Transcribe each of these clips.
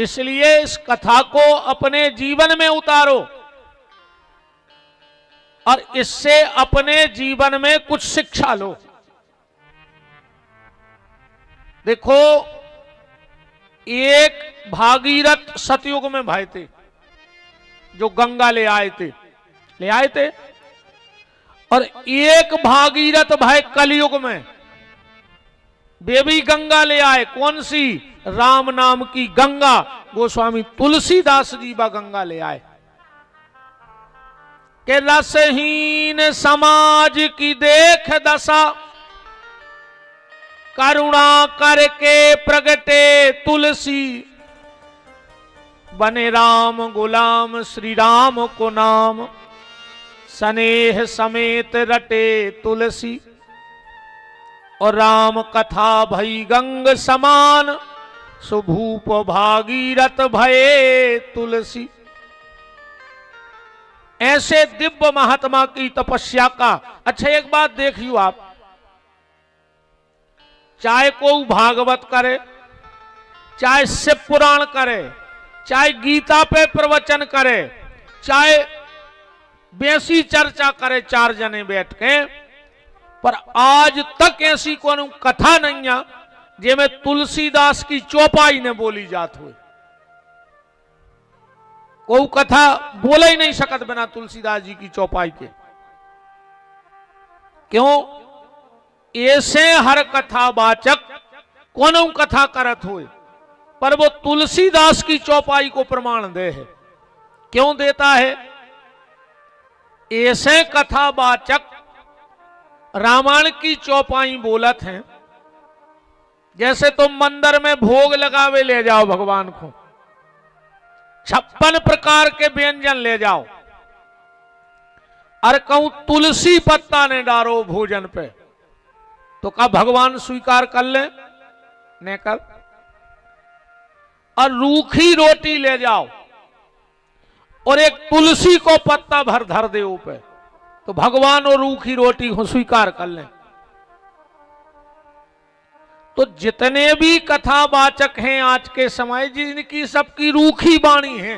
इसलिए इस कथा को अपने जीवन में उतारो और इससे अपने जीवन में कुछ शिक्षा लो। देखो, एक भागीरथ सतयुग में भाई थे जो गंगा ले आए थे, और एक भागीरथ भाई कलयुग में वे भी गंगा ले आए। कौन सी? राम नाम की गंगा। गोस्वामी तुलसीदास जी बा गंगा ले आए के रसहीन समाज की देख दशा, करुणा करके प्रगटे तुलसी, बने राम गुलाम श्री राम को नाम, स्नेह समेत रटे तुलसी। और राम कथा भई गंग समान, सुभूप भागीरथ भये तुलसी। ऐसे दिव्य महात्मा की तपस्या का। अच्छा, एक बात देखियो आप, चाहे कोई भागवत करे, चाहे शिव पुराण करे, चाहे गीता पे प्रवचन करे, चाहे बेसी चर्चा करे चार जने बैठ के, पर आज तक ऐसी कोई कथा नहीं है जिसमें तुलसीदास की चौपाई ने बोली जात हुई। कोई कथा बोले ही नहीं सकत बिना तुलसीदास जी की चौपाई के। क्यों? ऐसे हर कथा वाचक कोनो कथा करत हुए, पर वो तुलसीदास की चौपाई को प्रमाण दे है। क्यों देता है? ऐसे कथा वाचक रामायण की चौपाई बोलत हैं, जैसे तुम मंदिर में भोग लगावे ले जाओ भगवान को, 56 प्रकार के व्यंजन ले जाओ, और कहूं तुलसी पत्ता ने डालो भोजन पे, तो क्या भगवान स्वीकार कर ले? नहीं कर। और रूखी रोटी ले जाओ और एक तुलसी को पत्ता भर धर दे ऊपर, तो भगवान और रूखी रोटी को स्वीकार कर लें। तो जितने भी कथावाचक हैं आज के समय, जिनकी सबकी रूखी वाणी है,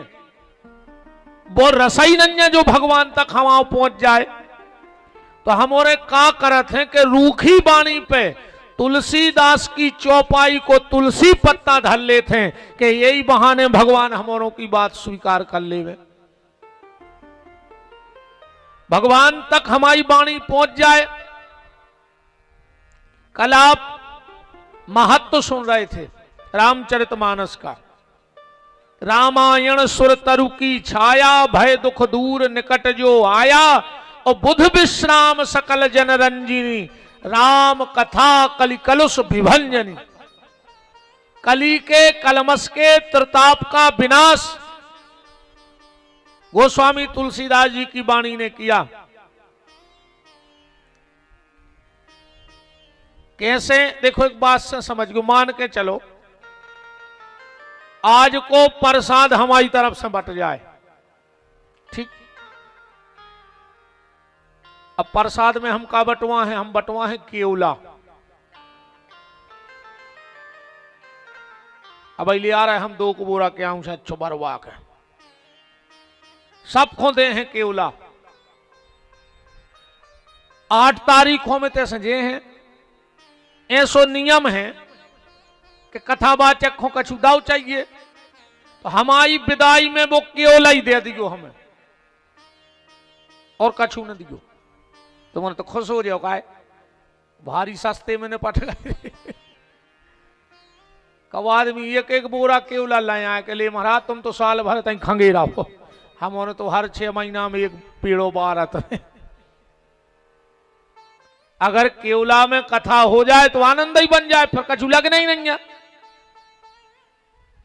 वो रसई नन्या जो भगवान तक हमारा पहुंच जाए, तो हमारे का करत हैं कि रूखी वाणी पे तुलसीदास की चौपाई को तुलसी पत्ता धर लेते हैं कि यही बहाने भगवान हमारों की बात स्वीकार कर लेवे, भगवान तक हमारी वाणी पहुंच जाए। कल आप महत्व सुन रहे थे रामचरितमानस का। रामायण सुर तरु की छाया, भय दुख दूर निकट जो आया, और बुध विश्राम सकल जन रंजिनी, राम कथा कलि कलुष विभंजनी। कली के कलमस के त्रिताप का विनाश गोस्वामी तुलसीदास जी की वाणी ने किया। कैसे? देखो, एक बात से समझ गो, मान के चलो आज को प्रसाद हमारी तरफ से बट जाए, ठीक? अब प्रसाद में हम का बटवा है? हम बटवा है केवला। अब ले आ रहे हम 2 को बोरा के आऊं से अच्छो बरवा के सब खोदे हैं केवला। 8 तारीखों में ते सजे हैं। ऐसो नियम है कि कथावाचक को कछु दाव चाहिए, तो हमारी विदाई में वो केवला ही दे दियो हमें, और कछु न दियो। तो मैंने तो खुश हो जाओ, का भारी सस्ते में पट गए। कब आदमी एक बोरा केवला लाया के लिए, महाराज तुम तो साल भर तक खंगे रहो, हमारे तो हर 6 महीना में एक पेड़ों बारत है। अगर केवला में कथा हो जाए तो आनंद ही बन जाए, फिर कछु लगना ही नहीं है।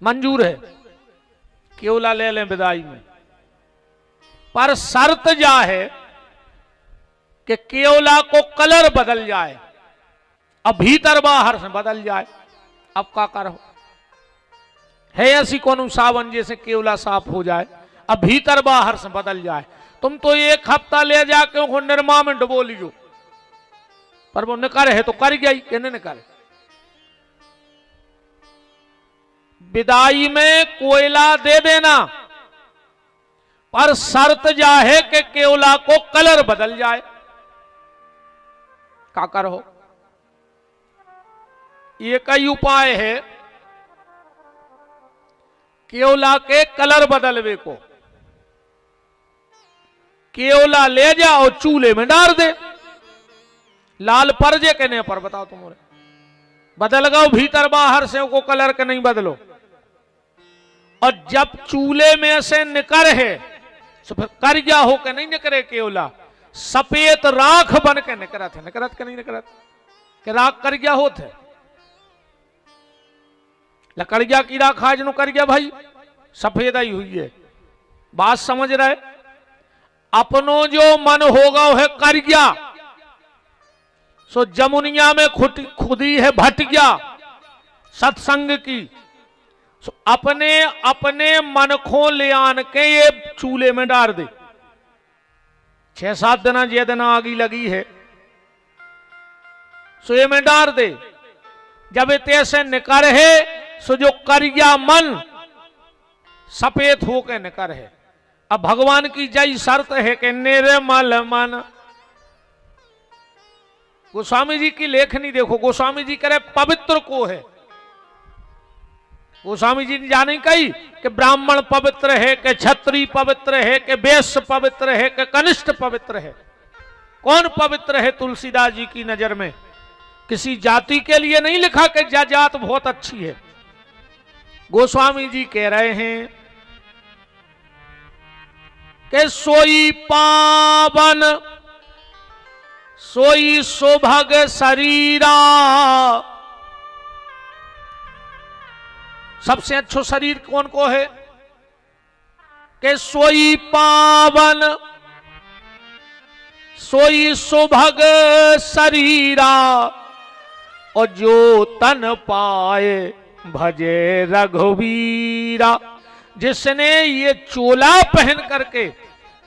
मंजूर है, केवला ले लें विदाई में, पर शर्त जा है कि केवला को कलर बदल जाए, अब भीतर बाहर से बदल जाए। अब का करो? है ऐसी कौन सावन जैसे केवला साफ हो जाए, अब भीतर बाहर से बदल जाए। तुम तो 1 हफ्ता ले जाके उनको निर्मा में डुबो लीजो, पर वो न करे है तो कर गई, कहने न करे। विदाई में कोयला दे देना, पर शर्त जा है कि केवला को कलर बदल जाए। का करो, ये कई उपाय है केवला के कलर बदलवे को। केवला ले जाओ चूल्हे में डाल दे, लाल परजे कहने पर बताओ तुम्हारे बदल गओ भीतर बाहर से को कलर के नहीं बदलो। और जब चूल्हे में से निकर है तो फिर करिया हो के नहीं निकरे केवला, सफेद राख बन के निकरत है। निकरत के नहीं निकरत के राख करिया होत है। लकड़िया की राख आज नु कर गया भाई, सफेद ही हुई है। बात समझ रहे? अपनो जो मन होगा है कर गया, सो जमुनिया में खुदी है भट गया सत्संग की। सो अपने अपने मन को ले आन के ये चूल्हे में डाल दे। 6-7 दिन जे दिन आगी लगी है सो ये में डाल दे। जब इतने से निकर है सो जो करिया मन सफेद होके निकर है। अब भगवान की जय शर्त है कि निर्मल मन। गोस्वामी जी की लेखनी देखो, गोस्वामी जी करे पवित्र को है। गोस्वामी जी ने जाने कही कि ब्राह्मण पवित्र है, कि क्षत्रिय पवित्र है, कि वैश्य पवित्र है, कि कनिष्ठ पवित्र है। कौन पवित्र है तुलसीदास जी की नजर में? किसी जाति के लिए नहीं लिखा कि जात बहुत अच्छी है। गोस्वामी जी कह रहे हैं कि सोई पावन सोई सुभग शरीरा। सबसे अच्छो शरीर कौन को है? कि सोई पावन सोई सुभग शरीरा, और जो तन पाए भजे रघुवीरा। जिसने ये चोला पहन करके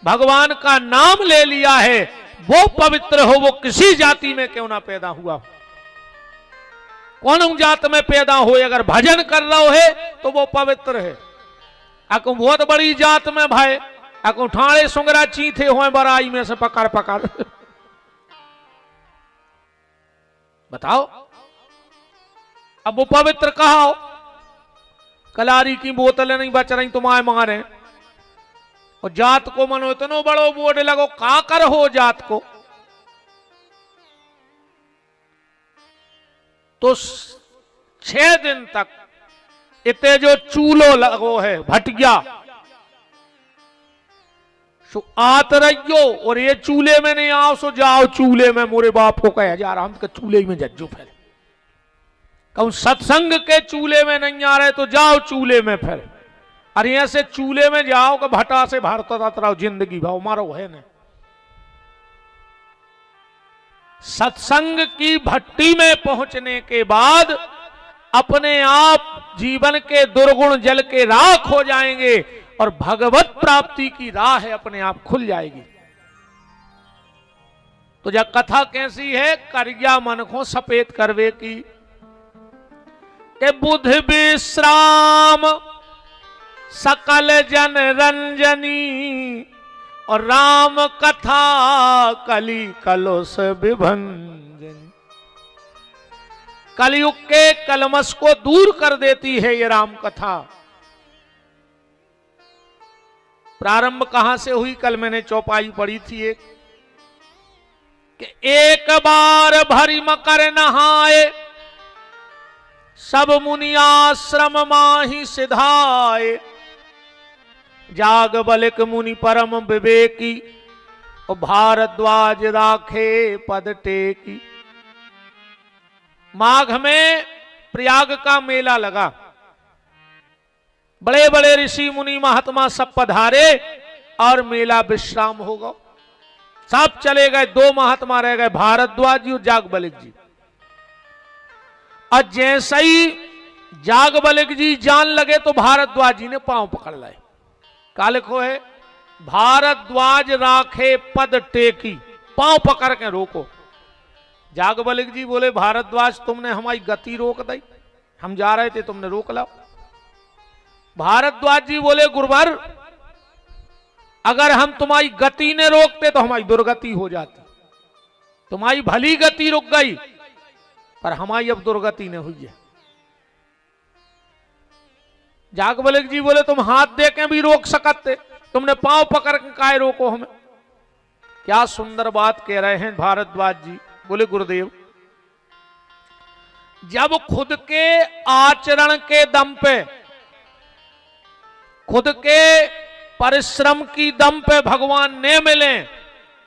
भगवान का नाम ले लिया है वो पवित्र हो, वो किसी जाति में क्यों ना पैदा हुआ। कौन जात में पैदा हो, अगर भजन कर रहा है तो वो पवित्र है। अको बहुत बड़ी जात में भाई अको ठाणे सुंगरा चीथे हो बराई में से पकड़ पकड़ बताओ, अब वो पवित्र कहा हो? कलारी की बोतलें नहीं बच रही तुम्हारे मारे, और जात को मनो इतनो बड़ो बोर्ड लगो का कर हो जात को। तो 6 दिन तक इतने जो चूलो लगो है भटिया सो आत रहियो, और ये चूल्हे में नहीं आओ सो जाओ चूल्हे में। मोरे बाप को कहा जा रहा हम तो चूल्हे में जज्जू फिर कहूं सत्संग के चूल्हे में नहीं आ रहे तो जाओ चूल्हे में फिर। अरे यहां से चूल्हे में जाओ कि भटा से भारत रहो जिंदगी भाव मारो है न। सत्संग की भट्टी में पहुंचने के बाद अपने आप जीवन के दुर्गुण जल के राख हो जाएंगे और भगवत प्राप्ति की राह अपने आप खुल जाएगी। तो जब कथा कैसी है? करिया मन को सफेद करवे की, के बुध विश्राम सकल जन रंजनी, और राम कथा कली कलुष विभंजन। कलयुग के कलमश को दूर कर देती है ये राम कथा। प्रारंभ कहां से हुई? कल मैंने चौपाई पढ़ी थी एक, कि एक बार भरी मकर नहाए, सब मुनि आश्रम माही सिधाए। जाग बलिक मुनि परम विवेकी, और भारद्वाज राखे पद टेकी। माघ में प्रयाग का मेला लगा, बड़े बड़े ऋषि मुनि महात्मा सब पधारे और मेला विश्राम होगा। सब चले गए, 2 महात्मा रह गए, भारद्वाज जी और जागबलिक जी। और जैसे ही जागबलिक जी जान लगे तो भारद्वाज जी ने पांव पकड़ लाए। का लिखो है? भारद्वाज राखे पद टेकी, पांव पकड़ के रोको। जागबलिक जी बोले भारद्वाज तुमने हमारी गति रोक दी, हम जा रहे थे तुमने रोक लाओ। भारद्वाज जी बोले गुरुवर, अगर हम तुम्हारी गति ने रोकते तो हमारी दुर्गति हो जाती। तुम्हारी भली गति रुक गई, पर हमारी अब दुर्गति ने हुई है। जागबलिक जी बोले तुम हाथ दे के भी रोक सकते, तुमने पांव पकड़ के काहे रोको हमें। क्या सुंदर बात कह रहे हैं भारद्वाज जी। बोले गुरुदेव, जब खुद के आचरण के दम पे, खुद के परिश्रम की दम पे भगवान ने मिले,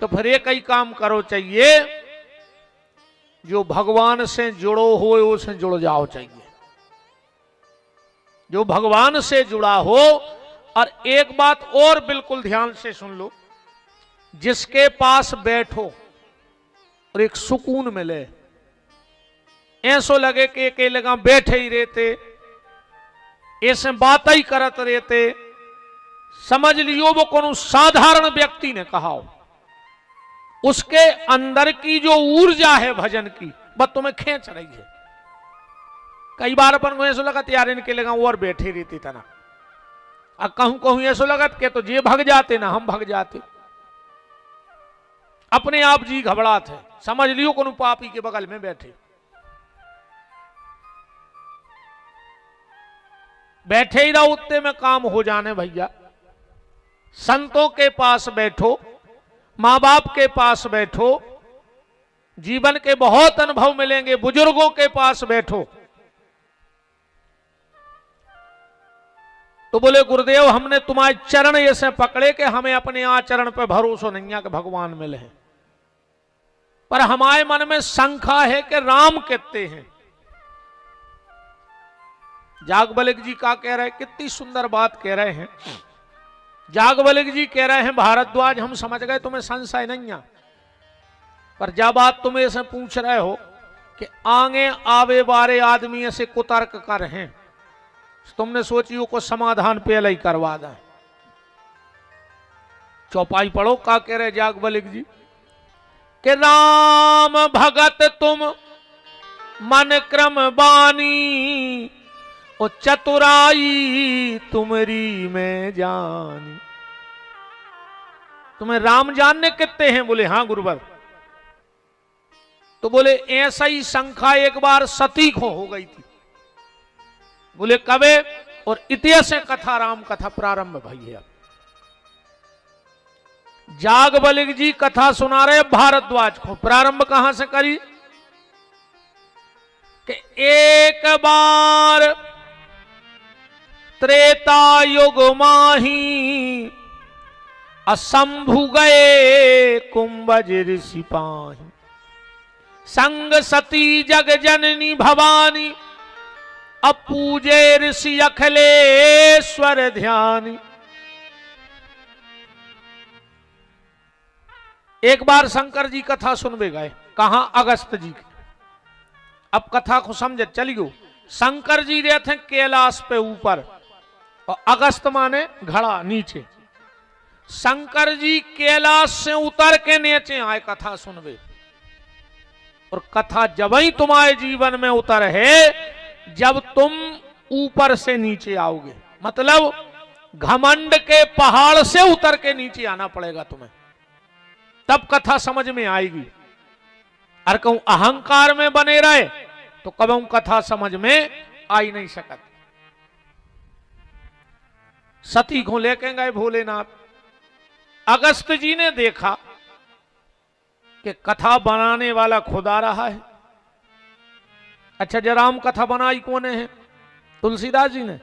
तो फिर एक ही काम करो चाहिए, जो भगवान से जुड़ो हो उससे जुड़ जाओ चाहिए। जो भगवान से जुड़ा हो। और एक बात और बिल्कुल ध्यान से सुन लो, जिसके पास बैठो और एक सुकून मिले, ऐसो लगे कि अकेले का बैठे ही रहते, ऐसे बात ही करत रहते, समझ लियो वो कोनो साधारण व्यक्ति ने कहा हो। उसके अंदर की जो ऊर्जा है भजन की, बस तुम्हें खींच रही है। कई बार अपन को ऐसा लगा यार इनके लगा और बैठे रहती था ना, अब कहूं कहूं ऐसा लगा कि तो ये भग जाते ना हम भग जाते। अपने आप जी घबराते, समझ लियो कोनो पापी के बगल में बैठे। बैठे ही रहो, उतने में काम हो जाने भैया। संतों के पास बैठो, मां बाप के पास बैठो, जीवन के बहुत अनुभव मिलेंगे। बुजुर्गों के पास बैठो। तो बोले गुरुदेव, हमने तुम्हारे चरण ऐसे पकड़े कि हमें अपने आचरण पर भरोसा नहीं है कि भगवान मिले हैं, पर हमारे मन में शंका है कि राम कितने हैं। जागबलिक जी का कह रहे, कितनी सुंदर बात कह रहे हैं। जागबलिक जी कह रहे हैं भारद्वाज, हम समझ गए तुम्हें संशय नहीं है, पर जब बात तुम ऐसे पूछ रहे हो कि आगे आवे बारे आदमी ऐसे कुतर्क कर हैं, तुमने सोची को समाधान पहले ही करवा दें। चौपाई पढ़ो, का कह रहे जागबलिक जी कि राम भगत तुम मन क्रम बानी, ओ चतुराई तुमरी में जानी। तुम्हें राम जानने कितने हैं? बोले हां गुरुवर। तो बोले ऐसा ही शंका एक बार सती को हो गई थी। बोले कबे? और इतिहास कथा, राम कथा प्रारंभ भई है। जागबलिक जी कथा सुना रहे भारद्वाज को। प्रारंभ कहां से करी कि एक बार त्रेता युग माही, असंभु गए कुंभज ऋषि पाही। संग सती जग जननी भवानी, अब पूजे ऋषि अखिलेश्वर ध्यानी। एक बार शंकर जी कथा सुनबे गए, कहा अगस्त जी की। अब कथा को समझ चलियो। शंकर जी रहते हैं कैलाश पे ऊपर, और अगस्त माने घड़ा नीचे। शंकर जी कैलाश से उतर के नीचे आए कथा सुनबे। और कथा जब ही तुम्हारे जीवन में उतर है जब तुम ऊपर से नीचे आओगे, मतलब घमंड के पहाड़ से उतर के नीचे आना पड़ेगा तुम्हें, तब कथा समझ में आएगी। और कहूं अहंकार में बने रहे तो कभी कथा समझ में आ ही नहीं सकती। सती को लेके गए भोलेनाथ। अगस्त जी ने देखा कि कथा बनाने वाला खुदा रहा है। अच्छा, जरा राम कथा बनाई कौन है? तुलसीदास जी ने।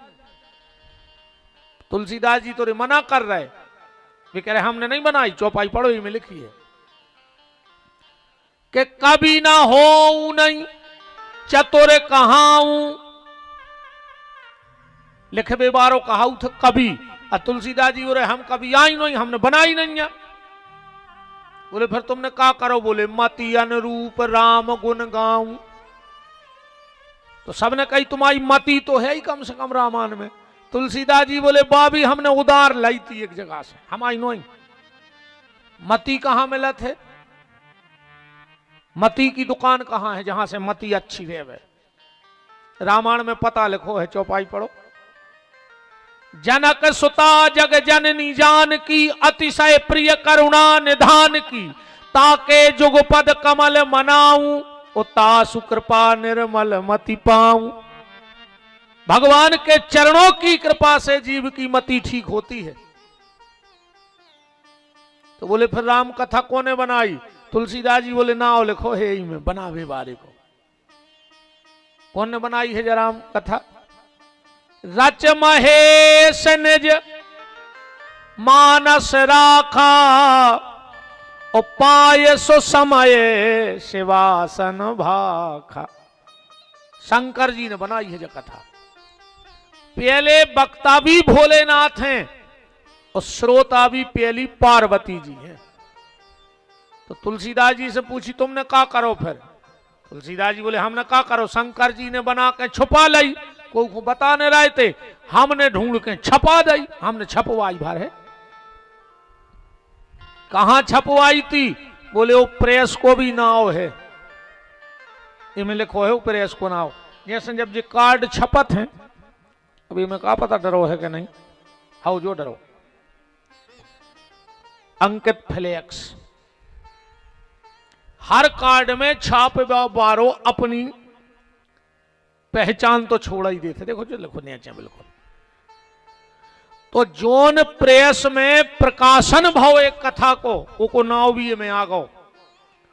तुलसीदास जी तो मना कर रहे, वे कह रहे हमने नहीं बनाई, चौपाई पढ़ो ही में लिखी है कि कभी ना हो नहीं चतुर कहाऊं, लिखबे बारो कहाऊ थे कभी। और तुलसीदास जी बोले हम कभी आई नहीं, हमने बनाई नहीं है। बोले फिर तुमने क्या करो? बोले मति अनुरूप राम गुण गाऊं। तो सबने कही तुम्हारी मति तो है ही कम से कम रामायण में। तुलसीदास जी बोले बाबी हमने उधार लाई थी एक जगह से, हम आई नहीं। मति कहां मिला थे? मति की दुकान कहां है जहां से मति अच्छी रहे? रामायण में पता लिखो है, चौपाई पढ़ो। जनक सुता जग जननी जान की, अतिशय प्रिय करुणा निधान की, ताके जुगपद कमल मनाऊं, उतासु कृपा निर्मल मति पाऊं। भगवान के चरणों की कृपा से जीव की मति ठीक होती है। तो बोले फिर राम कथा कौने बनाई? तुलसीदास जी बोले नाव लिखो है ही में बनावे बारे को। कौन ने बनाई है राम कथा? रच महेश निज मानस राखा, उपाय सो समय शिवासन भाखा। शंकर जी ने बनाई है जो कथा। पहले वक्ता भी भोलेनाथ हैं और श्रोता भी पहली पार्वती जी हैं। तो तुलसीदास जी से पूछी तुमने क्या करो? फिर तुलसीदास जी बोले हमने क्या करो, शंकर जी ने बना के छुपा लाई, को बता नहीं रहे थे, हमने ढूंढ के छपा दी, हमने छपवाई भर है। कहां छपवाई थी? बोले वो प्रेस को भी नाव है, इनमें लिखो है वो प्रेस को नाव। जैसे जब ये कार्ड छपत हैं, अभी मैं कहा पता डरो है कि नहीं, हाउ जो डरो, अंकित फ्लेक्स हर कार्ड में छाप बारो अपनी पहचान तो छोड़ा ही देते। देखो जो लिखो नीचे बिल्कुल। तो जोन प्रेस में प्रकाशन भाव एक कथा को नाव भी में आ गो।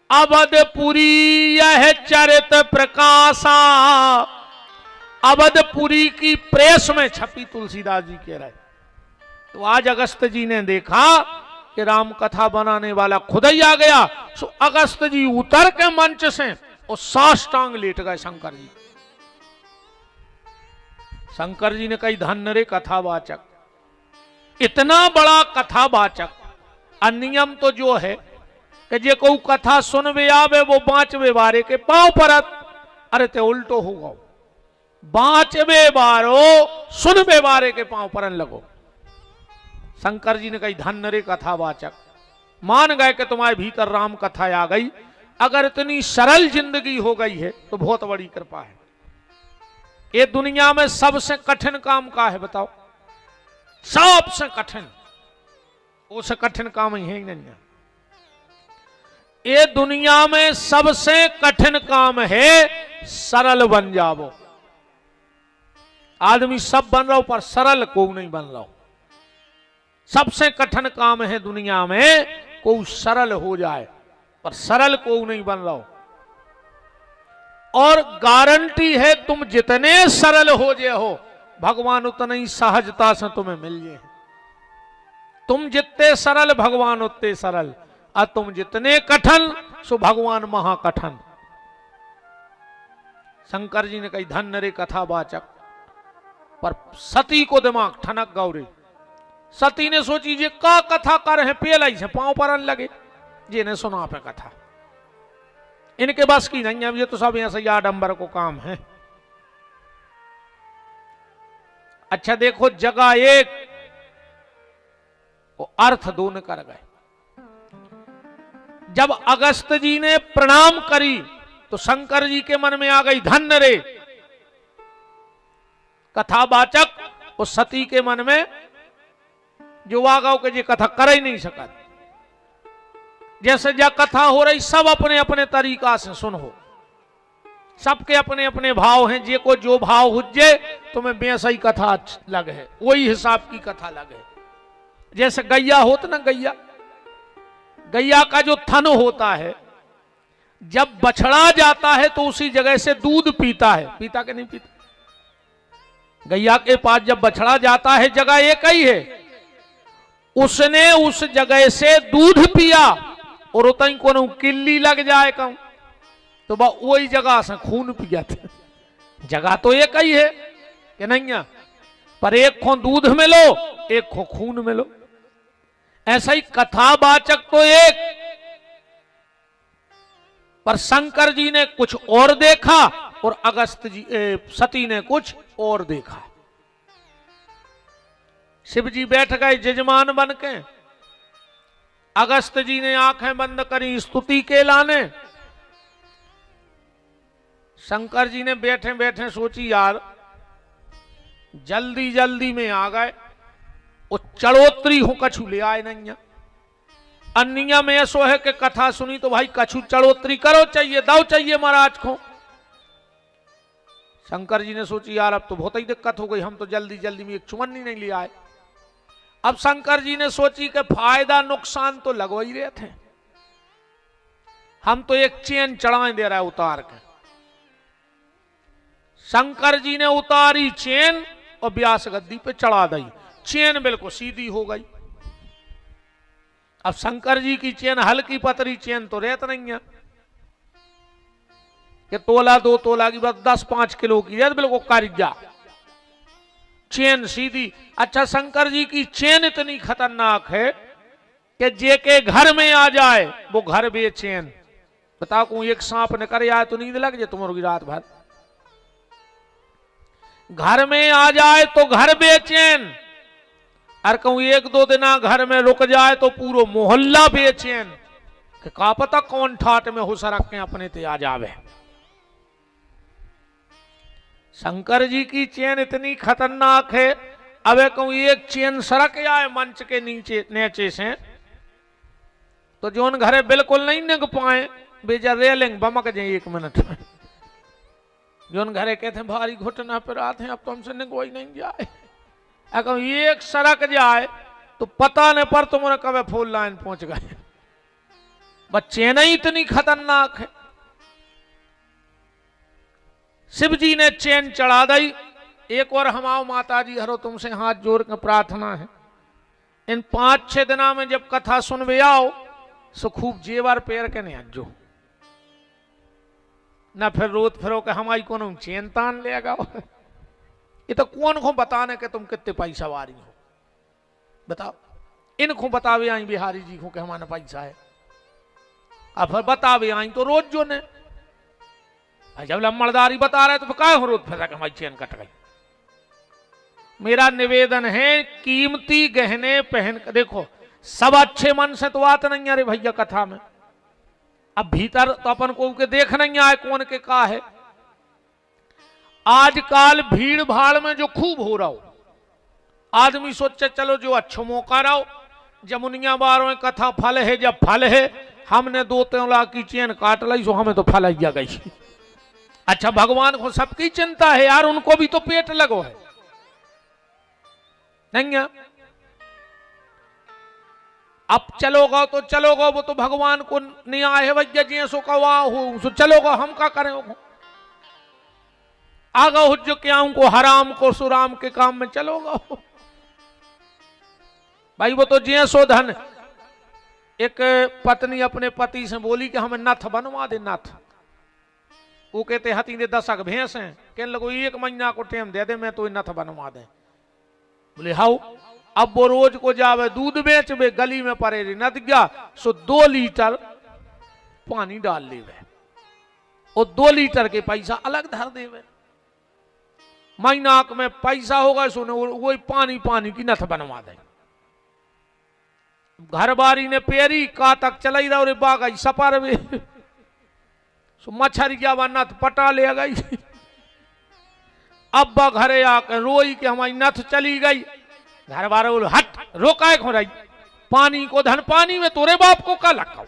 अवधपुरी यह चरित प्रकाशा, अवधपुरी की प्रेस में छपी, तुलसीदास जी कह रहे। तो आज अगस्त जी ने देखा कि राम कथा बनाने वाला खुद ही आ गया। सो अगस्त जी उतर के मंच से और साष्टांग लेट गए शंकर जी। शंकर जी ने कही धन्य रे कथावाचक, इतना बड़ा कथावाचक। अनियम तो जो है कि जे को कथा सुनवे आवे वो बांचवे बारे के पांव परत। अरे ते उल्टो होगा, बांचवे बारो सुनवे बारे के पांव परन लगो। शंकर जी ने कही धन्य रे कथावाचक, मान गए कि तुम्हारे भीतर राम कथा आ गई। अगर इतनी सरल जिंदगी हो गई है तो बहुत बड़ी कृपा है। ये दुनिया में सबसे कठिन काम का है बताओ? सबसे कठिन, उसे कठिन काम ही है ही नहीं। ये दुनिया में सबसे कठिन काम है सरल बन जाओ। आदमी सब बन रहा हो पर सरल को नहीं बन रहा हो। सबसे कठिन काम है दुनिया में को सरल हो जाए, पर सरल को नहीं बन रहा हो। और गारंटी है तुम जितने सरल हो जाए हो, भगवान उतना ही सहजता से तुम्हें मिल जाए। तुम जितने सरल भगवान उतने सरल, और तुम जितने कठिन सो भगवान महाकठिन। शंकर जी ने कही धन्य रे कथावाचक, पर सती को दिमाग ठनक गौरे। सती ने सोची जे का कथा कर है, पेलाई से पांव परन लगे जे ने सुना पे कथा। इनके बस की नहीं है, ये तो सब ऐसे आडंबर को काम है। अच्छा देखो, जगह एक वो अर्थ दोनों कर गए। जब अगस्त जी ने प्रणाम करी तो शंकर जी के मन में आ गई धन्य रे कथावाचक। और सती के मन में जो वागाओ के जी कथा कर ही नहीं सका। जैसे जा कथा हो रही, सब अपने अपने तरीका से सुनो, सबके अपने अपने भाव हैं। जे को जो भाव हुज्जे तुम्हें वैसा ही कथा लगे, वही हिसाब की कथा लगे। जैसे गैया होता ना, गैया का जो थन होता है, जब बछड़ा जाता है तो उसी जगह से दूध पीता है। पीता के नहीं पीता? गैया के पास जब बछड़ा जाता है, जगह एक ही है, उसने उस जगह से दूध पिया और उतनी को किल्ली लग जाए कम तो वही जगह से खून पिया था। जगह तो एक ही है कि नहीं है, पर एक खो दूध में लो, एक खो खून में लो। ऐसा ही कथावाचक तो एक, पर शंकर जी ने कुछ और देखा और अगस्त जी सती ने कुछ और देखा। शिव जी बैठ गए जजमान बन के, अगस्त जी ने आंखें बंद करी स्तुति के लाने। शंकर जी ने बैठे बैठे सोची यार जल्दी जल्दी में आ गए, वो चढ़ोतरी हो कछु ले आए नहीं। अन्य में ऐसो है कि कथा सुनी तो भाई कछु चढ़ोतरी करो चाहिए, दाव चाहिए महाराज को। शंकर जी ने सोची यार अब तो बहुत ही दिक्कत हो गई, हम तो जल्दी जल्दी में एक चुमन्नी नहीं ले आए। अब शंकर जी ने सोची कि फायदा नुकसान तो लगवा ही रहे थे, हम तो एक चेन चढ़ाए दे रहा है उतार के। शंकर जी ने उतारी चेन और व्यास गद्दी पे चढ़ा दी, चेन बिल्कुल सीधी हो गई। अब शंकर जी की चेन हल्की पतरी चेन तो रहत नहीं है कि तोला 2 तोला की बस 10-5 किलो की है, बिल्कुल कारिजा चेन सीधी। अच्छा शंकर जी की चेन इतनी खतरनाक है कि जे के घर में आ जाए वो घर बेचैन। बता को एक सांप ने कर आए तो नींद लग जाए तुम्हारी रात भर, घर में आ जाए तो घर बेचैन, और कहूं 1-2 दिन घर में रुक जाए तो पूरा मोहल्ला बेचैन कि का पता कौन ठाट में हो सरक के अपने ते आ जावे। शंकर जी की चेन इतनी खतरनाक है, अब कहूं एक चेन सरक आए मंच के नीचे से तो जोन घरे बिल्कुल नहीं निग पाए बेजा रेलिंग बमक जाए 1 मिनट में। जोन घरे कहते भारी घुटना पर आते हैं अब तो हमसे निगोई नहीं जाए, अगर एक सड़क जाए तो पता नहीं पर तुम्हारे कभी फुल लाइन पहुंच गए। बच्चे नहीं इतनी खतरनाक है। शिव जी ने चैन चढ़ा दी। एक और हमाओ माता जी हरो तुमसे हाथ जोड़ के प्रार्थना है, इन 5-6 दिना में जब कथा सुनवे आओ सो खूब जेवर पैर के नहीं अज्जो ना, फिर रोत फिरो के हमारी कौन चैन तान लेगा। ये तो कौन को बताने के तुम कितने पैसा वारी हो, बताओ। इनको बतावे आई बिहारी जी को कि हमारा पैसा है, अब फिर बतावे आई तो रोज जो ने जब लम्बड़दारी बता रहे तो फिर क्या हो रोज फंसा के हमारी चैन कट गई। मेरा निवेदन है कीमती गहने पहन कर देखो, सब अच्छे मन से तो आते नहीं अरे भैया कथा में, अब भीतर तो अपन को के देख नहीं आए कौन के का है। आजकल भीड़ भाड़ में जो खूब हो रहा हो, आदमी सोचे चलो जो अच्छो मौका रहो, जमुनिया बारों कथा फल है, जब फल है हमने 2-3 लाख की चेन काट ली सो हमें तो फल आ गई। अच्छा भगवान को सबकी चिंता है यार, उनको भी तो पेट लगो है नहीं है? अब चलोगा तो चलोगा, वो तो भगवान को न्याय है भैया जी सो कवा हो सो चलोगा, हम क्या करें हो आगा हो जो क्या उनको हराम को सुराम के काम में चलोगा हो भाई। वो तो जी सो धन। एक पत्नी अपने पति से बोली कि हमें नथ बनवा दे, नथ। वो कहते हती दे 10 भैंस हैं, कहने लगो 1 महीना को टाइम दे दे मैं तो नथ बनवा दे। बोले हाउ। अब वो रोज को जावे दूध बेच बे, गली में परे नद गया सो 2 लीटर पानी डाल लेवे और 2 लीटर के पैसा अलग धर देवे। महीना में पैसा होगा सो वही पानी की नथ बनवा दे। घर बारी ने पेरी का तक चलाई रहा और बागई सपर वे सो मच्छर गया वा नथ पटा ले गई। अब घरे आकर रोई कि हमारी नथ चली गई। घर वाले बोले हट रोका खो रही, पानी को धन पानी में, तोरे बाप को का लगा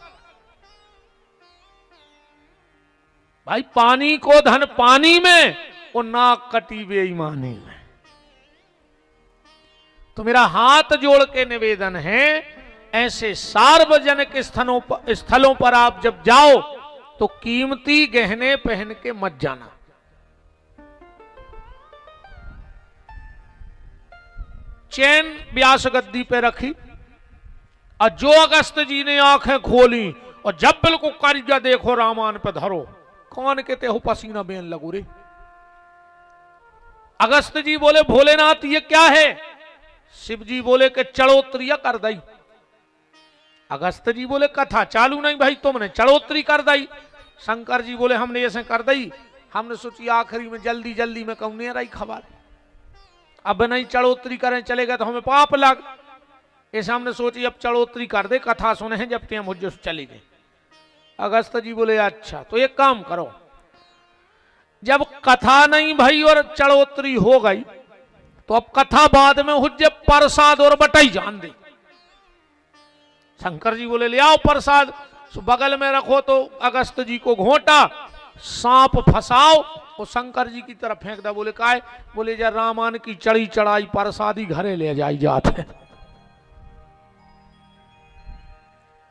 भाई, पानी को धन पानी में और नाक कटी बेईमानी में। तो मेरा हाथ जोड़ के निवेदन है ऐसे सार्वजनिक स्थलों पर आप जब जाओ तो कीमती गहने पहन के मत जाना। चैन व्यास गद्दी पे रखी और जो अगस्त जी ने आंखें खोली और जब बिल्कुल कारिजा देखो रामान पे धरो, कौन कहते हो पसीना बेन लगू रे। अगस्त जी बोले भोलेनाथ ये क्या है? शिव जी बोले कि चढ़ोत्तरी कर दई। अगस्त जी बोले कथा चालू नहीं भाई, तुमने चढ़ोत्तरी कर दई। शंकर जी बोले हमने ऐसे कर दई, हमने सोची आखिरी में जल्दी जल्दी में कहूं नहीं रही खबर, अब नहीं चढ़ोत्तरी करें चलेगा तो हमें पाप लग, ऐसे हमने सोची अब चढ़ोत्तरी कर दे, कथा सुने हैं जब टाइम मुझे चली गई। अगस्त जी बोले अच्छा तो एक काम करो, जब कथा नहीं भाई और चढ़ोत्तरी हो गई तो अब कथा बाद में हुज्जे प्रसाद और बटाई जान दे। शंकर जी बोले ले आओ प्रसाद, बगल में रखो तो अगस्त जी को घोंटा, सांप फंसाओ और शंकर जी की तरफ फेंक दा। बोले काय? बोले जा रामान की चढ़ी चढ़ाई प्रसादी घरे ले जाई जाते।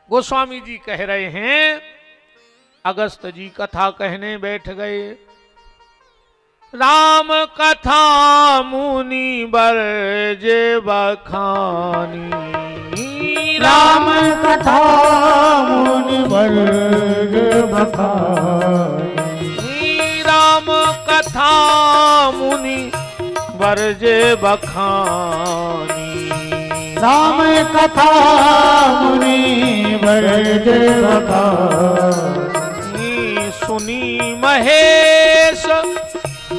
गोस्वामी जी कह रहे हैं, अगस्त जी कथा कहने बैठ गए। राम कथा मुनि बरजे बखानी, राम कथा मुनि बरजे बखानी, राम कथा मुनि बरजे बखानी, राम कथा मुनि बरजे बखानी, सुनी महेश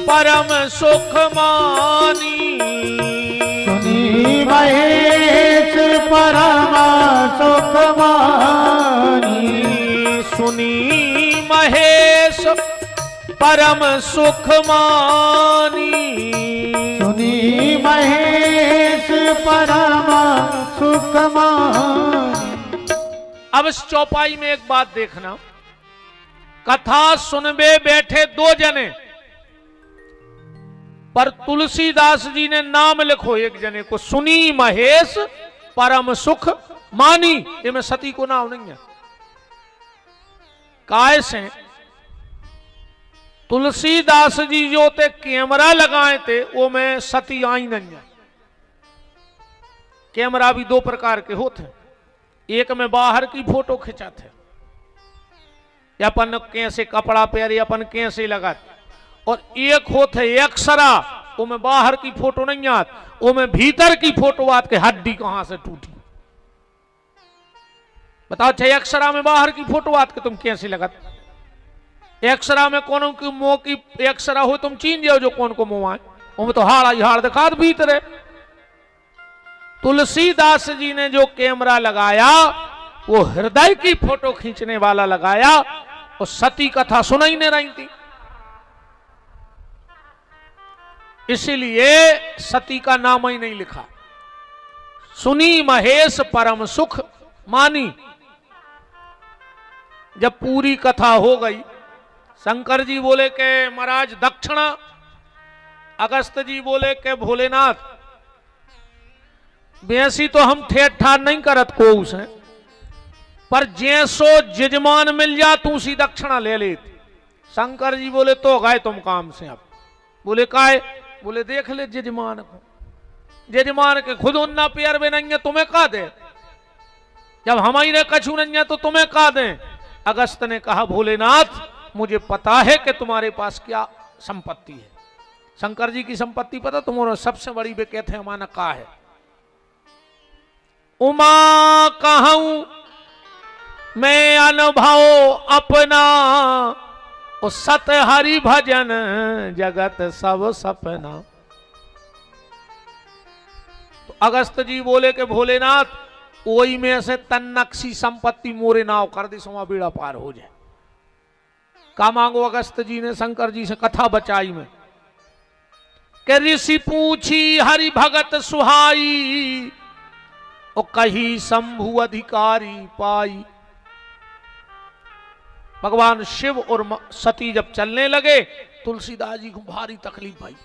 परम सुख मानी, सुनी महेश परम सुख मानी, सुनी महेश परम सुख मानी, सुनी महेश परम सुख मानी। अब इस चौपाई में एक बात देखना, कथा सुनबे बैठे दो जने, पर तुलसीदास जी ने नाम लिखो एक जने को, सुनी महेश परम सुख मानी। ये में सती को नाम नहीं है। काय से तुलसीदास जी जो ते कैमरा लगाए थे वो में सती आई नहीं है। कैमरा भी दो प्रकार के होते, एक में बाहर की फोटो खिंचाते, या अपन कैसे कपड़ा पहरे अपन कैसे लगाते, और एक होते एक्सरा, वो में बाहर की फोटो नहीं आती, वो में भीतर की फोटो आत के हड्डी कहां से टूटी। बताओ अच्छा, एक्सरा में बाहर की फोटो आत के तुम कैसे लगाते? एक्सरा में कौन की मुंह की एक्सरा हो तुम चीन जाओ जो कौन को मुंह आए, वो में तो हाड़ आई हाड़ दिखा भीतर। तुलसीदास जी ने जो कैमरा लगाया वो हृदय की फोटो खींचने वाला लगाया, और सती कथा सुनाई नहीं रही थी, इसीलिए सती का नाम ही नहीं लिखा। सुनी महेश परम सुख मानी। जब पूरी कथा हो गई, शंकर जी बोले के महाराज दक्षिणा, अगस्त जी बोले के भोलेनाथ बेसी तो हम ठेठ ठार नहीं करत को उसे, पर जैसो जजमान मिल जा तू सी दक्षिणा ले ले। शंकर जी बोले तो गए तुम काम से। अब बोले काय? बोले देख ले जजमान को, जजमान के खुद उन्ना प्यार में नहीं है, तुम्हें कहा दे? जब हमारे कछु नहीं है तो तुम्हें कहा दे? अगस्त ने कहा भोलेनाथ मुझे पता है कि तुम्हारे पास क्या संपत्ति है। शंकर जी की संपत्ति पता तुम्हारा? सबसे बड़ी वे कहते हैं हमारा का है, उमा कहूं मैं अनुभव अपना, और सत हरि भजन जगत सब सपना। तो अगस्त जी बोले कि भोलेनाथ ओई में से तन्नक्सी संपत्ति मोरे नाव कर दे, सो बेड़ा पार हो जाए। का मांगो अगस्त जी ने शंकर जी से कथा बचाई में कि ऋषि पूछी हरि भगत सुहाई, और कही शंभु अधिकारी पाई। भगवान शिव और सती जब चलने लगे, तुलसीदास जी को भारी तकलीफ भाई।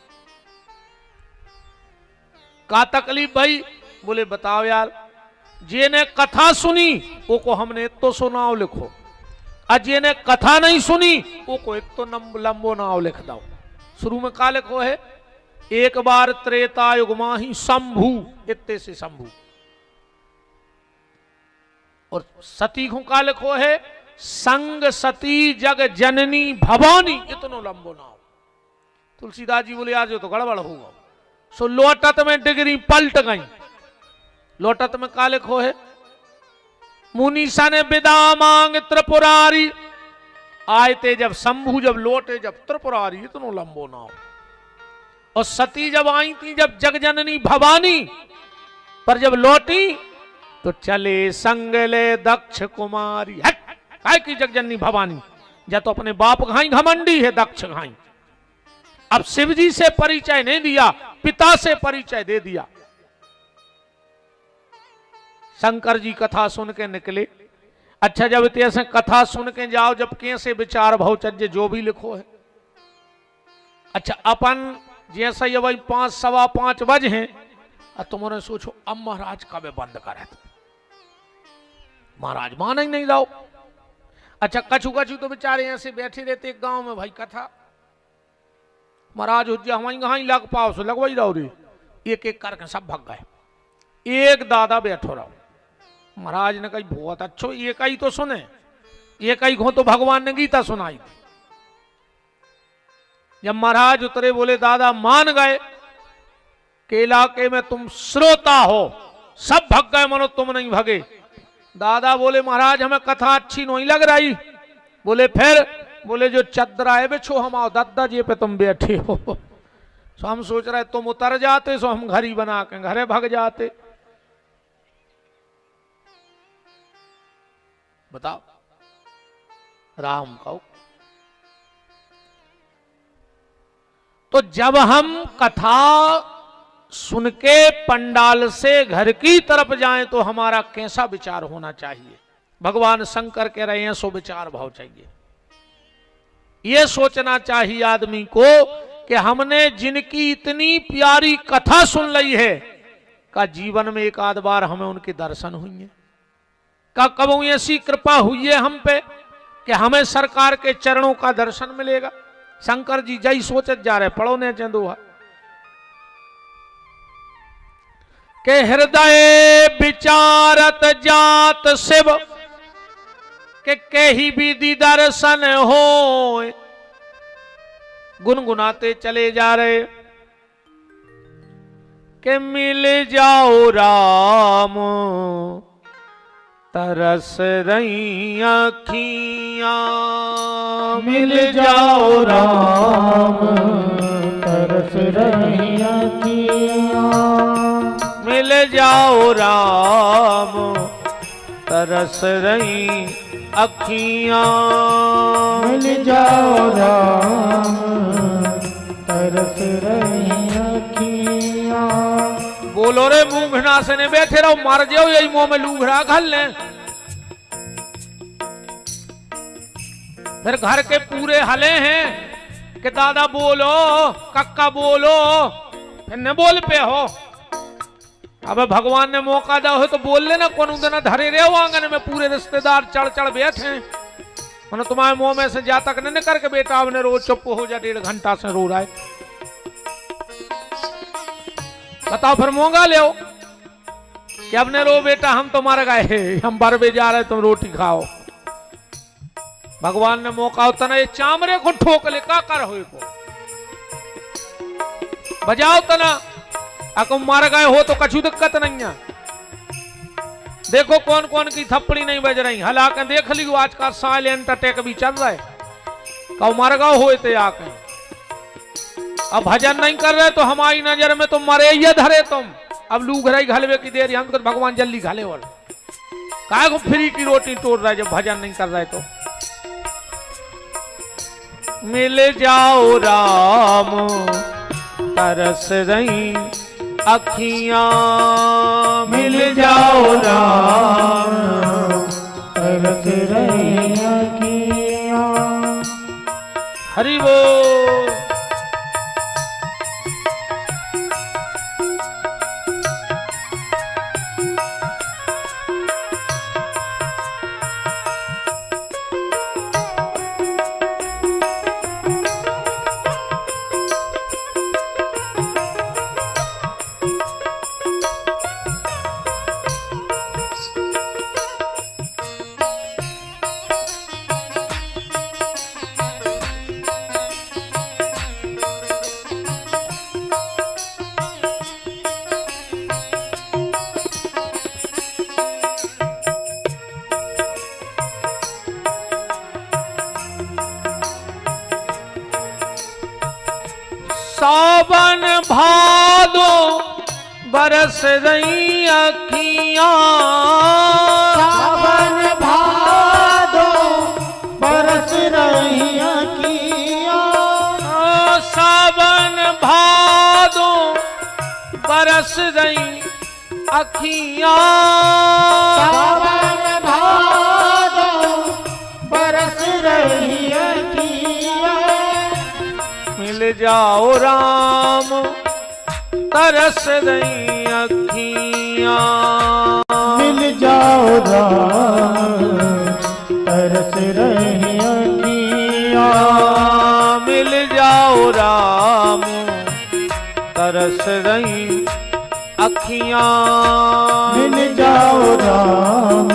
का तकलीफ भाई? बोले बताओ यार, जिन्हें कथा सुनी वो को हमने तो सुनाओ लिखो, और जिन्हें कथा नहीं सुनी वो को एक तो लंबो नाव लिख दो। शुरू में का लिखो है? एक बार त्रेता युग माही शंभु, इत्ते से शंभु। और सती को का लिखो है? संग सती जग जननी भवानी, इतनो लंबो नाव। तुलसीदास जी बोले आज तो गड़बड़ होगा। सो लोटत में डिग्री पलट गई। लोटत में का लिखो है? मुनीसा ने विदा मांग त्रिपुरारी, आए थे जब शंभु, जब लौटे जब त्रिपुरारी, इतनो लंबो नाव। और सती जब आई थी जब जगजननी भवानी, पर जब लौटी तो चले संगले दक्ष कुमारी। हट काय की जगजननी भवानी, या तो अपने बाप घाई घमंडी है दक्ष घाई। अब शिव जी से परिचय नहीं दिया, पिता से परिचय दे दिया। शंकर जी कथा सुन के निकले। अच्छा, जब इतने कथा सुन के जाओ, जब कैसे विचार भवचर्य जो भी लिखो है। अच्छा, अपन जैसा ये वही 5 सवा 5 बजे हैं, तुमने सोचो अब महाराज कब बंद करे, महाराज मान ही नहीं जाओ। अच्छा, कछु कछु तो बेचारे ऐसे बैठे रहते गांव में, भाई कथा महाराज हमारी कहाँ लग पाओ सो लगवाई रहो रे, एक एक करके सब भग गए। एक दादा बैठो रहो, महाराज ने कही बहुत अच्छो, एक ही तो सुने, एक ही को तो भगवान ने गीता सुनाई थी। जब महाराज उतरे बोले दादा मान गए के इलाके में तुम श्रोता हो, सब भग गए मनो तुम नहीं भगे। दादा बोले महाराज हमें कथा अच्छी नहीं लग रही। बोले फिर? बोले जो चद्दरा है बिछो हम आओ दादा जी पे तुम बैठे हो। सो हम सोच रहे तुम उतर जाते, सो हम घर ही बना के घरे भग जाते। बताओ राम कहो। तो जब हम कथा सुन के पंडाल से घर की तरफ जाएं तो हमारा कैसा विचार होना चाहिए? भगवान शंकर कह रहे हैं सो विचार भाव चाहिए। यह सोचना चाहिए आदमी को कि हमने जिनकी इतनी प्यारी कथा सुन ली है, का जीवन में एक आध बार हमें उनके दर्शन हुए हैं, का कब ऐसी कृपा हुई है हम पे कि हमें सरकार के चरणों का दर्शन मिलेगा। शंकर जी जय सोचत जा रहे, पढ़ो ने चंदोहा के हृदय विचारत जात शिव के कही विधि दर्शन हो। गुनगुनाते चले जा रहे के मिल जाओ राम तरस रही अखियां, मिल जाओ राम तरस रही अखियां, मिल जाओ राम तरस रही अखियां, मिल जाओ राम तरस रही अखियां। बोलो रे मूंगना से ने बैठे रहो, मार जाओ यही मुंह में लूघरा घल ले। फिर घर के पूरे हले हैं कि दादा बोलो, कक्का बोलो, फिर न बोल पे हो। अब भगवान ने मौका दो हो तो बोल लेना, कौन दिन धरे रहे हो आंगन में पूरे रिश्तेदार चढ़ चढ़ बैठे। मैंने तुम्हारे मुंह में से जा तक न करके बेटा आपने रोज चुप हो जा, 1.5 घंटा से रो रहा है। बताओ फिर मोंगा ले कि अब ने रो बेटा हम तो मर गए, हम बरबे जा रहे तुम रोटी खाओ। भगवान ने मौका होता ना, ये चामरे को ठोक ले का कर हो को बजाओ तना, अको मर गए हो तो कछु दिक्कत नहीं है। देखो कौन कौन की थप्पड़ी नहीं बज रही, हालांकि देख लियो आज का साइलेंट अटैक भी चल रहा है। कब मर गए हो ते आके अब भजन नहीं कर रहे तो हमारी नजर में तुम मरे ये धरे तुम। अब लू घराई घलवे की देर हम तो भगवान जल्दी घाले वाल काय को फ्री की रोटी तोड़ रहा है जब भजन नहीं कर रहे तो। मिल जाओ राम तरस रही अखियां, मिल जाओ राम तरस रही अखियां। हरि बोल। सावन भादो बरस रही अखियां, सावन भादो बरस रही अखियां, सावन अखियां। सावन भादो बरस रही अखियां। मिल जाओ राम तरस रही अखियां। मिल जाओ राम तरस रही अखियां। मिल जाओ राम तरस रही अखियां। मिल जाओ राम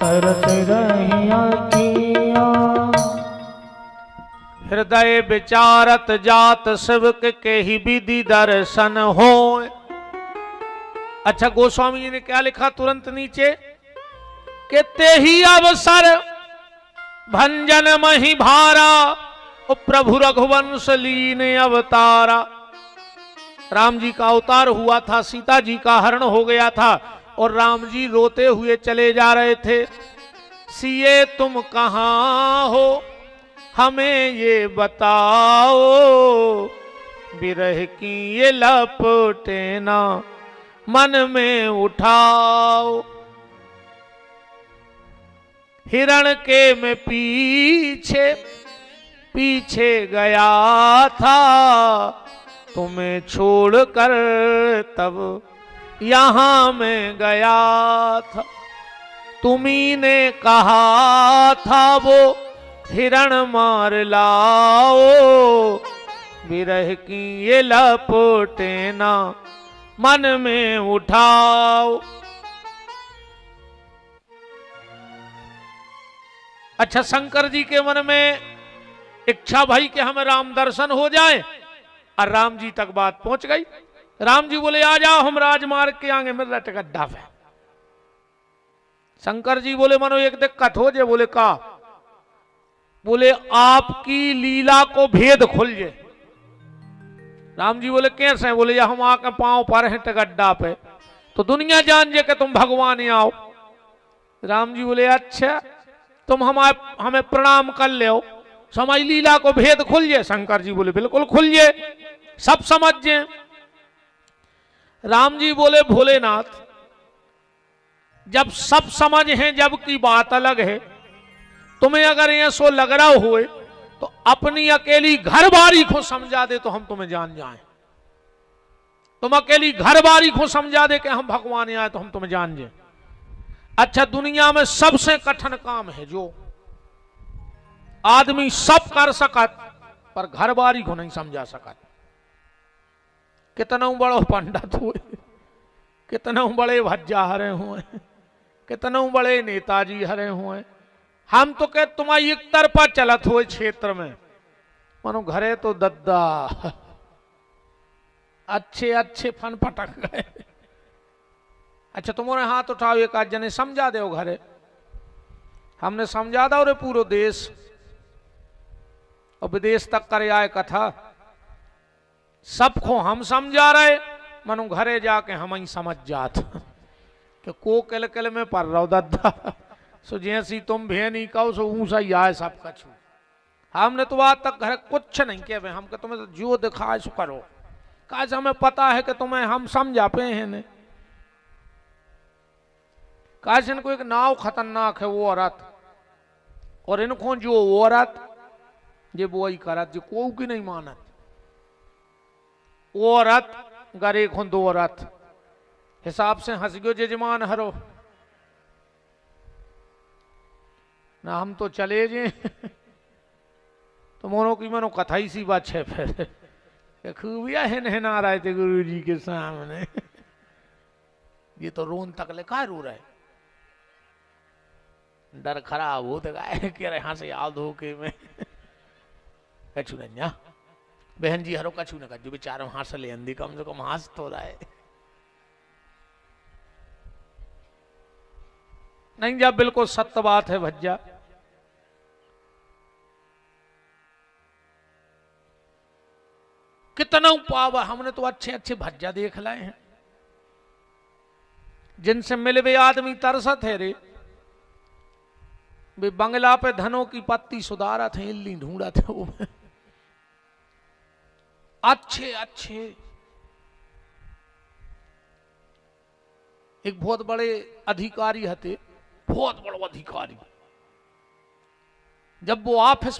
तरस रही अखियां। हृदय विचारत जात सेवक के ही विधि दर्शन हो। अच्छा, गोस्वामी जी ने क्या लिखा तुरंत नीचे कि ते ही अवसर भंजन मही भारा, ओ प्रभु रघुवंश लीन अवतारा। राम जी का अवतार हुआ था, सीता जी का हरण हो गया था और राम जी रोते हुए चले जा रहे थे। सिए तुम कहां हो हमें ये बताओ, विरह की ये लपटे ना मन में उठाओ। हिरण के मैं पीछे पीछे गया था, तुम्हें छोड़कर तब यहां मैं गया था। तुम्ही ने कहा था वो हिरण मार लाओ, विरह की ये लपटे ना मन में उठाओ। अच्छा, शंकर जी के मन में इच्छा भई कि हमें राम दर्शन हो जाए, और राम जी तक बात पहुंच गई। राम जी बोले आ जाओ, हम राजमार्ग के आगे मिल रहे गड्ढा पे। शंकर जी बोले मनो एक दिक्कत हो जाए। बोले का? बोले आपकी लीला को भेद खुल जाए। राम जी बोले कैसे? बोले या हम आके पांव पर हैं गड्ढा पे तो दुनिया जान जे कि तुम भगवान आओ। राम जी बोले अच्छा, तुम हमें प्रणाम कर ले, समझ लीला को भेद खुल जाए। शंकर जी बोले बिल्कुल खुल जाए, सब समझ जाए। राम जी बोले भोलेनाथ, जब सब समझ हैं जब की बात अलग है। तुम्हें अगर ये सो लग रहा हुए तो अपनी अकेली घर बारी को समझा दे तो हम तुम्हें जान जाएं। तुम अकेली घर बारी को समझा दे कि हम भगवान आए तो हम तुम्हें जान जाए। अच्छा, दुनिया में सबसे कठिन काम है जो आदमी सब कर सकत पर घर बारी को नहीं समझा सकत। कितना बड़ो पंडित हुए, कितना बड़े भज्जा हरे हुए, कितना बड़े नेताजी हरे हुए, हम तो कह तुम्हारी एक तरफा चलत हुए क्षेत्र में। मानो घरे तो दद्दा अच्छे अच्छे फन पटक गए। अच्छा, तुम्हारे हाथ उठाओ, एक आध जने समझा दे घरे। हमने समझा दो रे पूरा देश और विदेश तक कर आए कथा। सबको हम समझा रहे, मनु घरे जाके हम ही समझ जात कि को किल किल में पर रहो दद्दा। सो जैसी तुम भेनी कहो सो ऊंसा ही आए सब कछु। हमने तो आज तक घर कुछ नहीं किया भाई, हमको तुम्हें तो जो दिखाए सो करो। काश हमें पता है कि तुम्हें हम समझा पे हैं। काश इनको एक नाव खतरनाक है वो औरत, और इनको जो वो औरत ये वो ही करत जो को की नहीं मानत। वो औरत गरे खो दो औरत हिसाब से हंस गयो जजमान हरो ना, हम तो चले जे तो मोनो की मनो कथा ही सी बात है। फिर खूबिया है नहना रहे थे गुरु जी के सामने। ये तो रोन तक ले का रो रहे, डर खराब हो तो गाय के यहाँ से याद हो के मैं कछु नहीं। बहन जी हरो कछु न कर जो बेचारा हाथ से ले अंधी कम से कम हाथ तो रहा है नहीं। जब बिल्कुल सत्य बात है भज्जा। कितना पावा, हमने तो अच्छे अच्छे भज्जा देख लाए हैं जिनसे मिले वे आदमी तरसत है रे। वे बंगला पे धनों की पत्ती सुधारा थे, इल्ली ढूंढा थे वो अच्छे अच्छे। एक बहुत बड़े अधिकारी हते, बहुत बड़ो अधिकारी। जब वो ऑफिस